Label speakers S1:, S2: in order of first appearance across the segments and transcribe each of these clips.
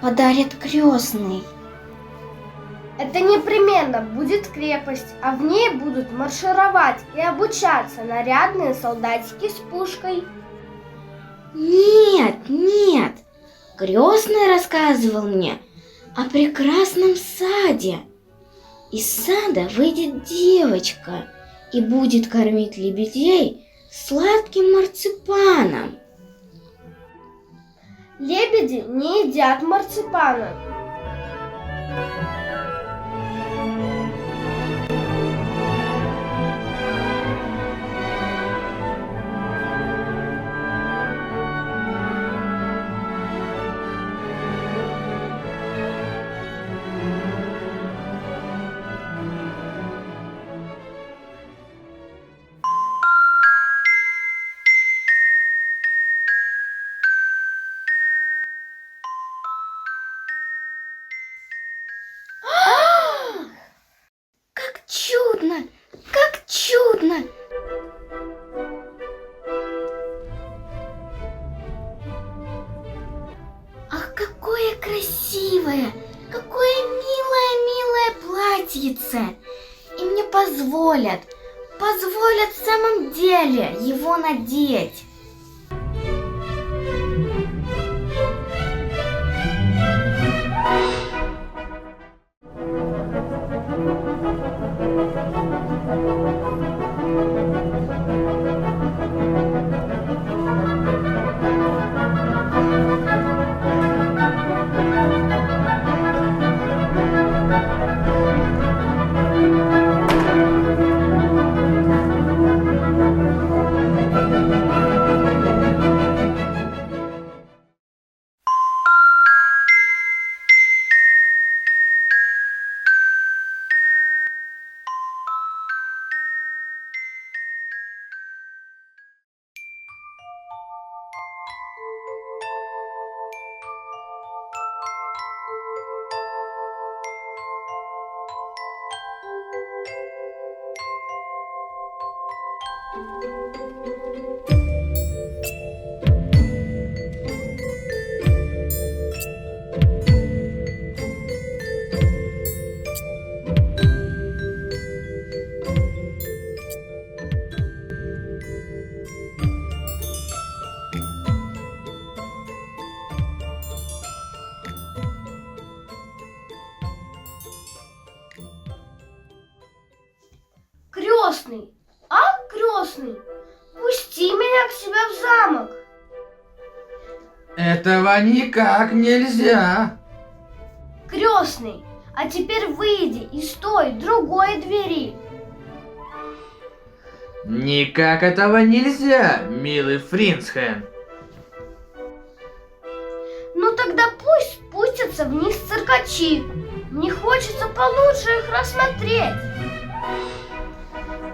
S1: подарит крестный.
S2: Это непременно будет крепость, а в ней будут маршировать и обучаться нарядные солдатики с пушкой.
S1: Нет, нет, крестный рассказывал мне о прекрасном саде. Из сада выйдет девочка и будет кормить лебедей сладким марципаном.
S2: Лебеди не едят марципана.
S1: Как чудно! Как чудно! Ах, какое красивое, какое милое платьице! И мне позволят в самом деле его надеть.
S2: Крестный, крестный, пусти меня к себе в замок.
S3: Этого никак нельзя.
S2: Крестный, а теперь выйди из той другой двери.
S3: Никак этого нельзя, милый Фринсхен.
S2: Ну тогда пусть спустятся вниз циркачи. Мне хочется получше их рассмотреть.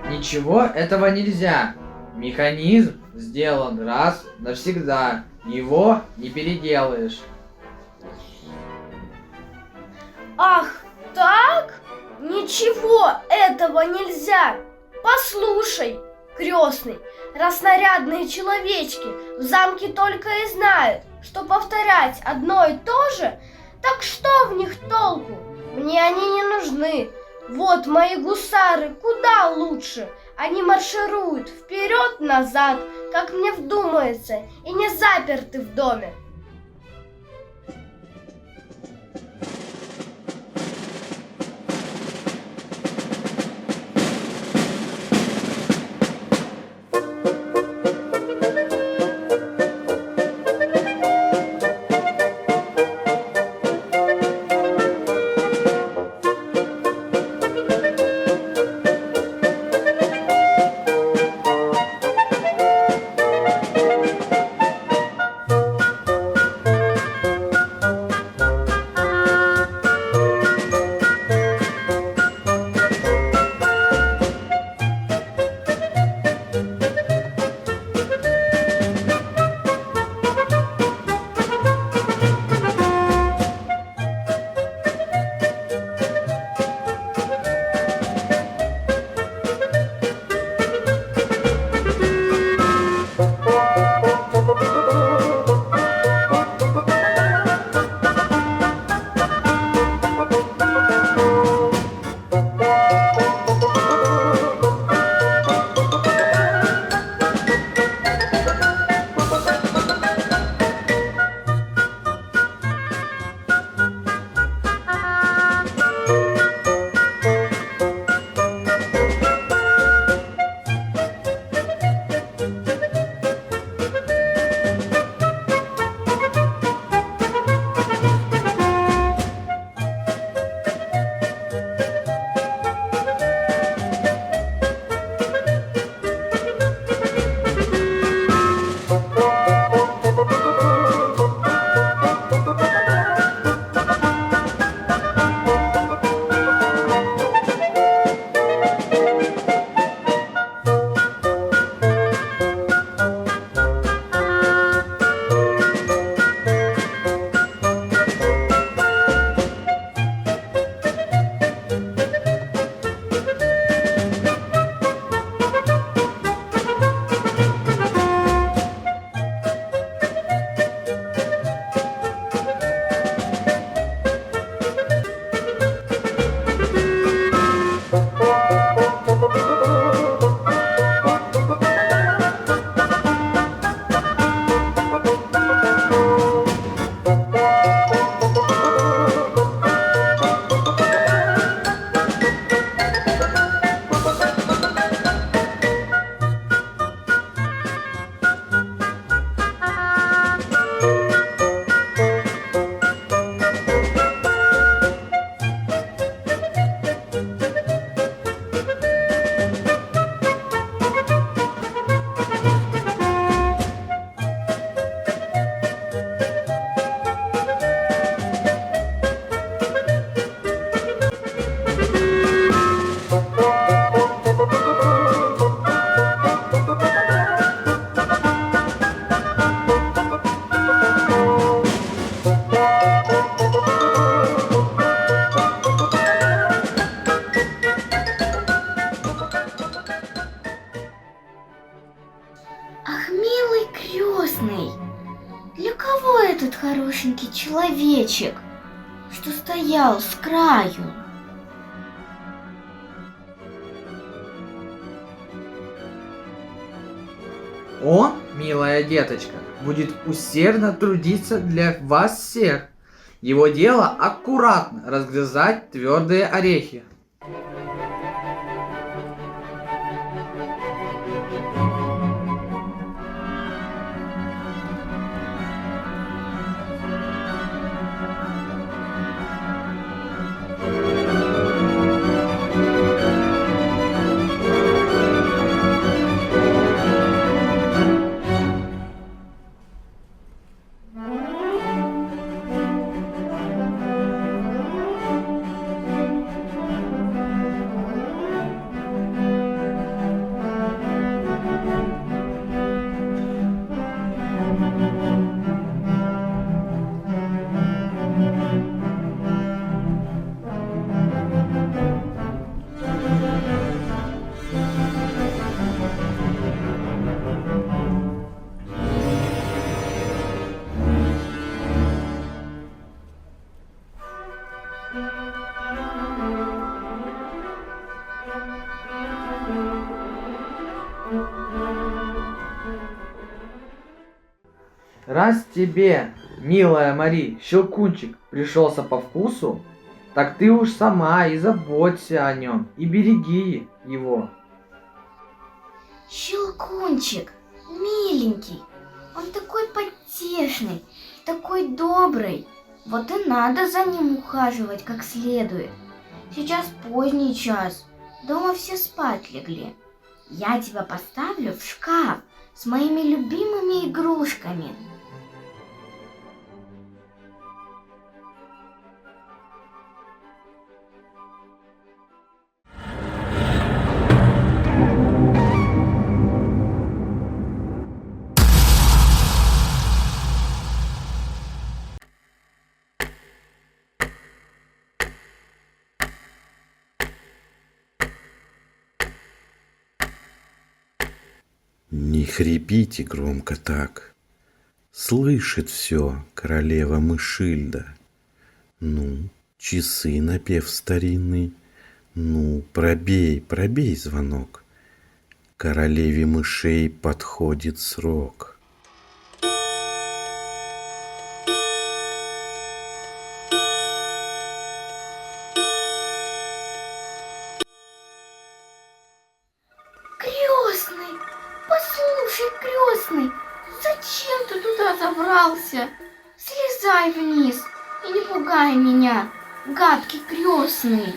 S3: Ничего этого нельзя. Механизм сделан раз навсегда. Его не переделаешь.
S2: Ах, так? Ничего этого нельзя. Послушай, крестный, раз нарядные человечки в замке только и знают, что повторять одно и то же, так что в них толку? Мне они не нужны. Вот мои гусары куда лучше. Они маршируют вперед-назад, как мне вздумается, и не заперты в доме.
S1: хорошенький человечек, что стоял с краю.
S3: Он, милая деточка, будет усердно трудиться для вас всех. Его дело аккуратно разгрызать твердые орехи. Раз тебе, милая Мари, щелкунчик пришелся по вкусу, так ты уж сама и заботься о нем, и береги его.
S1: Щелкунчик, миленький, он такой потешный, такой добрый. Вот и надо за ним ухаживать как следует. Сейчас поздний час, дома все спать легли. Я тебя поставлю в шкаф с моими любимыми игрушками.
S4: Не хрипите громко так. Слышит все королева Мышильда. Ну, часы напев старинный. Ну, пробей, пробей звонок. Королеве мышей подходит срок.
S1: Крестный, послушай, крестный, зачем ты туда забрался? Слезай вниз и не пугай меня, гадкий крестный.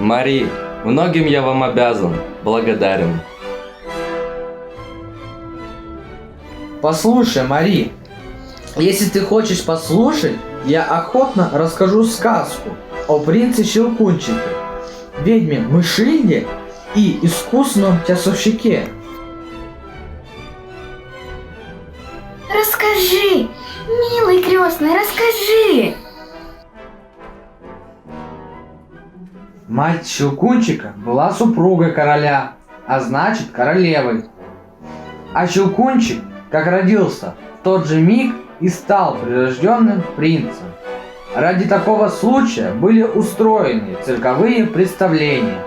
S5: Мари, многим я вам обязан, благодарен.
S3: Послушай, Мари, если ты хочешь послушать, я охотно расскажу сказку о принце Щелкунчике, ведьме Мышильде и искусном часовщике.
S1: Расскажи, милый крестный, расскажи.
S3: Мать Щелкунчика была супругой короля, а значит королевой. А Щелкунчик, как родился, в тот же миг и стал прирожденным принцем. Ради такого случая были устроены цирковые представления.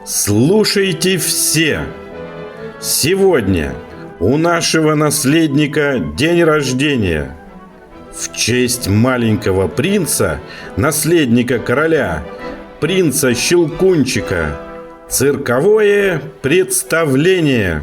S4: Слушайте все! Сегодня у нашего наследника день рождения. В честь маленького принца, наследника короля, принца Щелкунчика, цирковое представление.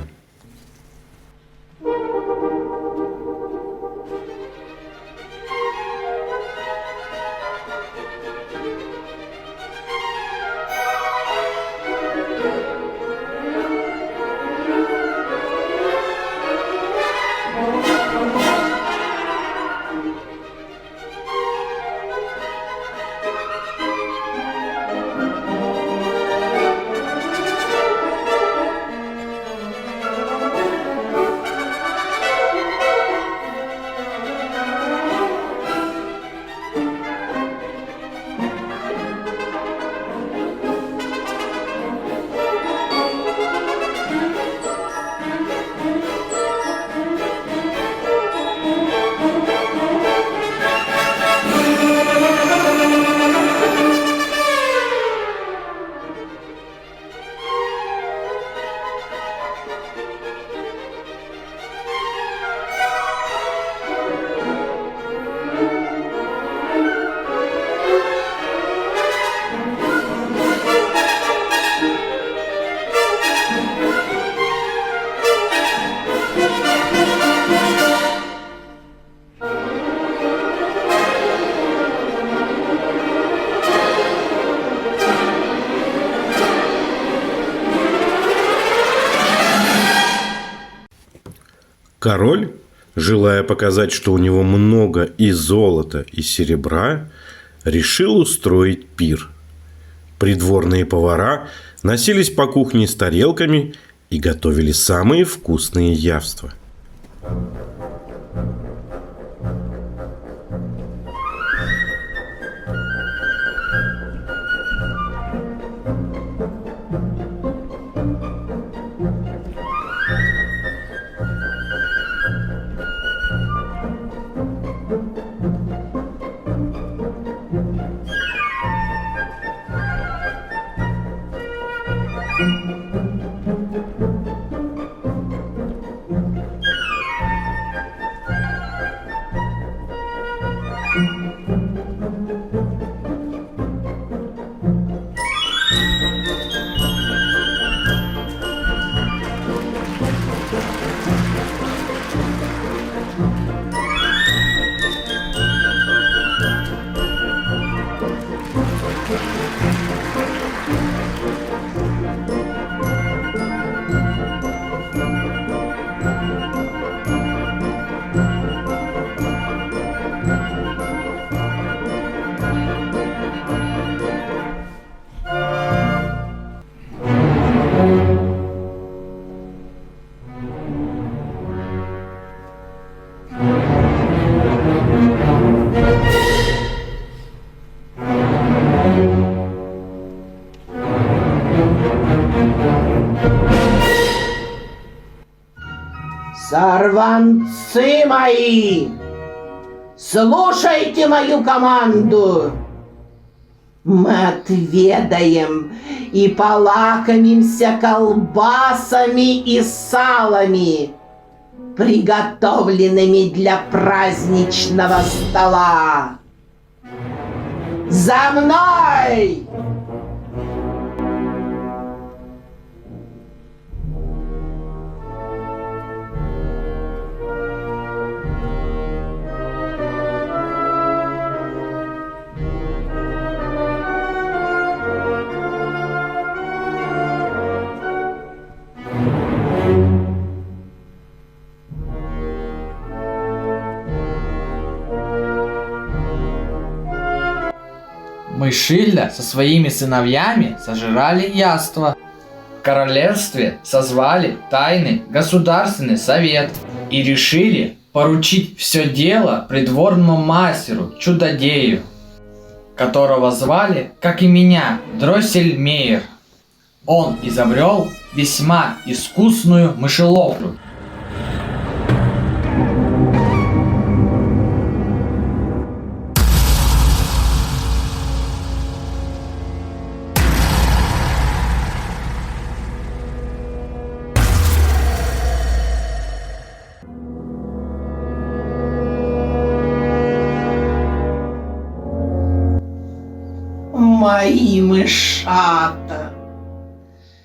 S4: Король, желая показать, что у него много и золота, и серебра, решил устроить пир. Придворные повара носились по кухне с тарелками и готовили самые вкусные явства.
S6: Сорванцы мои, слушайте мою команду. Мы отведаем и полакомимся колбасами и салами, приготовленными для праздничного стола. За мной!
S3: мы Шильда со своими сыновьями сожрали яство. В королевстве созвали тайный государственный совет и решили поручить все дело придворному мастеру Чудодею, которого звали, как и меня, Дроссельмейер. Он изобрел весьма искусную мышеловку.
S6: Мои мышата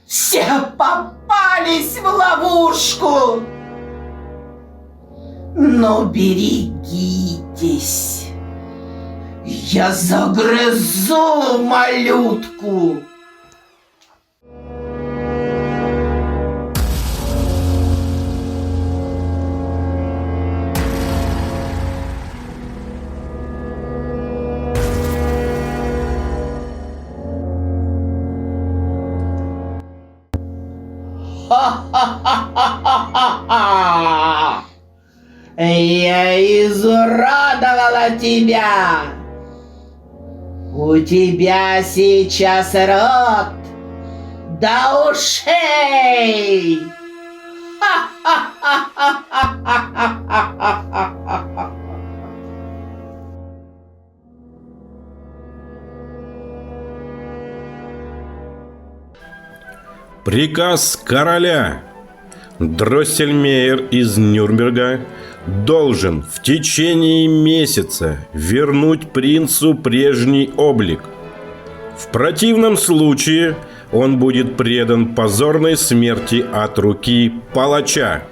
S6: все попались в ловушку. Но берегитесь, я загрызу малютку. Ха-ха-ха-ха-ха-ха! Я изуродовала тебя! У тебя сейчас рот до ушей! Ха-ха-ха-ха-ха-ха-ха-ха-ха!
S4: Приказ короля. Дроссельмейер из Нюрнберга должен в течение месяца вернуть принцу прежний облик. В противном случае он будет предан позорной смерти от руки палача.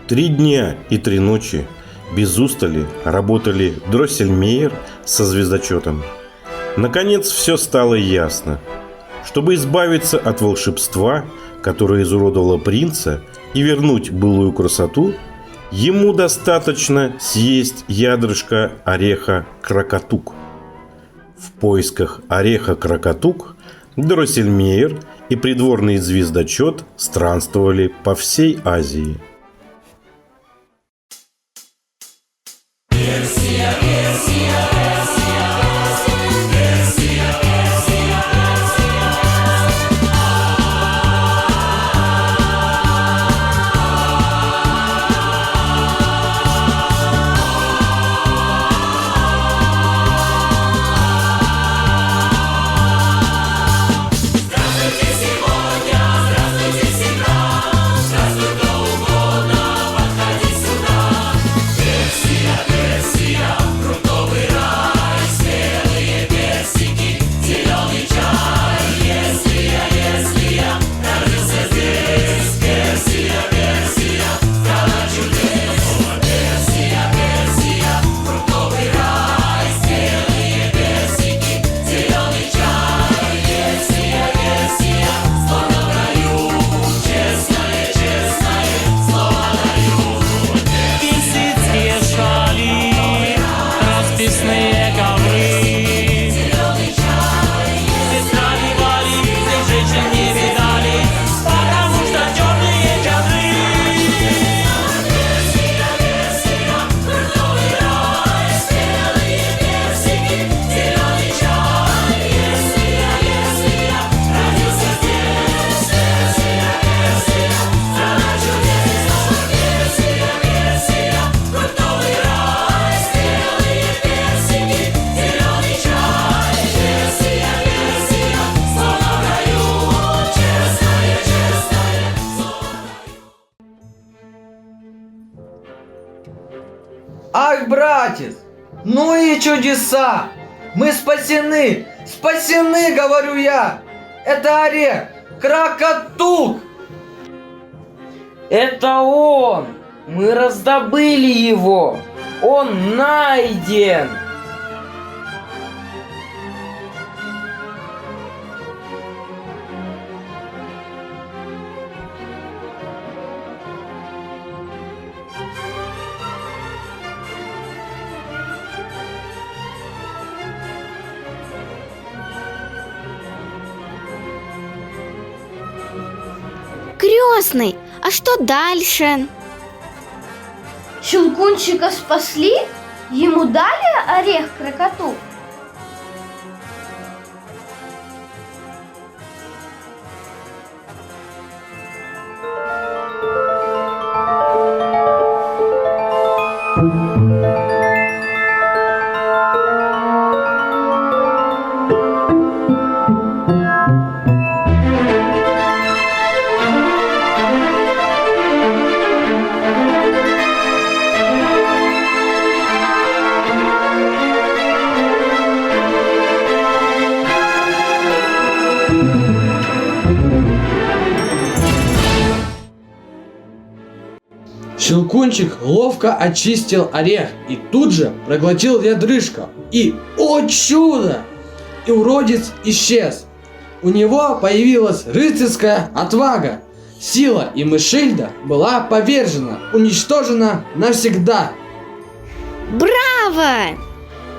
S4: Три дня и 3 ночи без устали работали Дроссельмейер со звездочетом. Наконец все стало ясно. Чтобы избавиться от волшебства, которое изуродовало принца, и вернуть былую красоту, ему достаточно съесть ядрышко ореха крокотук. В поисках ореха крокотук Дроссельмейер и придворный звездочет странствовали по всей Азии.
S3: Ах, братец, ну и чудеса! Мы спасены! Спасены, говорю я! Это орех! Крокотук!
S7: Это он! Мы раздобыли его! Он найден!
S1: Крестный, а что дальше?
S2: Щелкунчика спасли? Ему дали орех крокоту?
S3: Щелкунчик ловко очистил орех и тут же проглотил ядрышко. И, о чудо! И уродец исчез. У него появилась рыцарская отвага. Сила и Мышильда была повержена, уничтожена навсегда.
S1: Браво!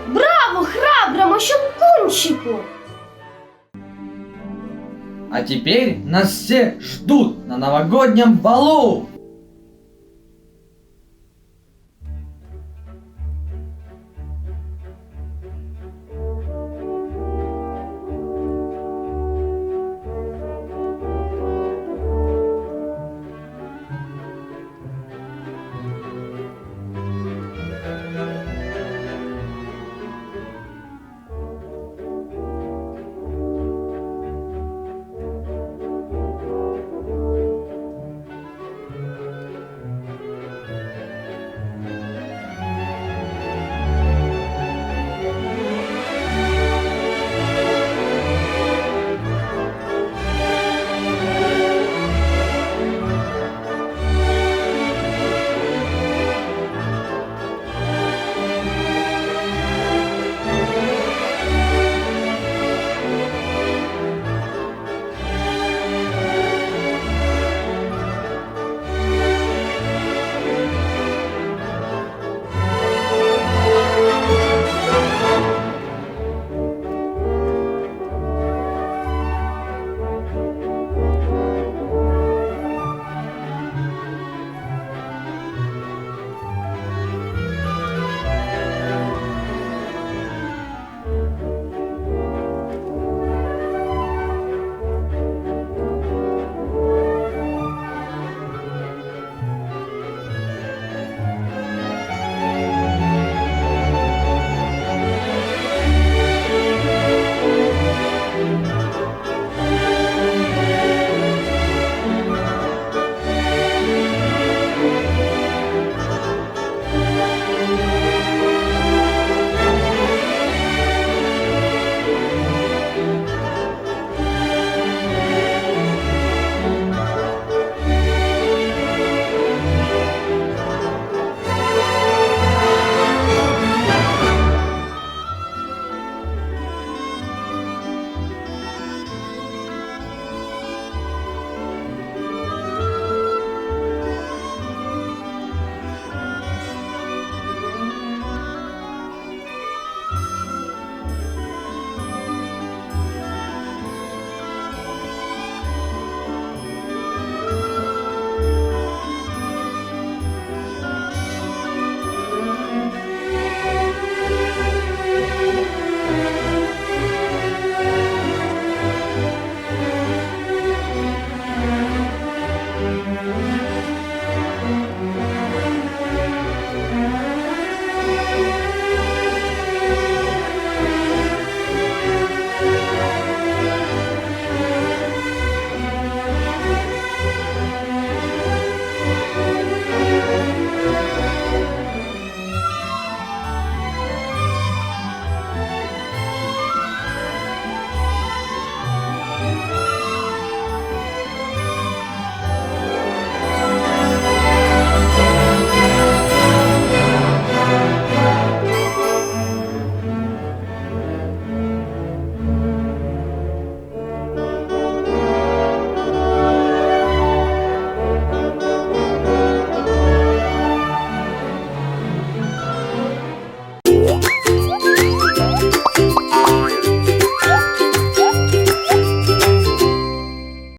S2: Браво храброму Щелкунчику!
S3: А теперь нас все ждут на новогоднем балу.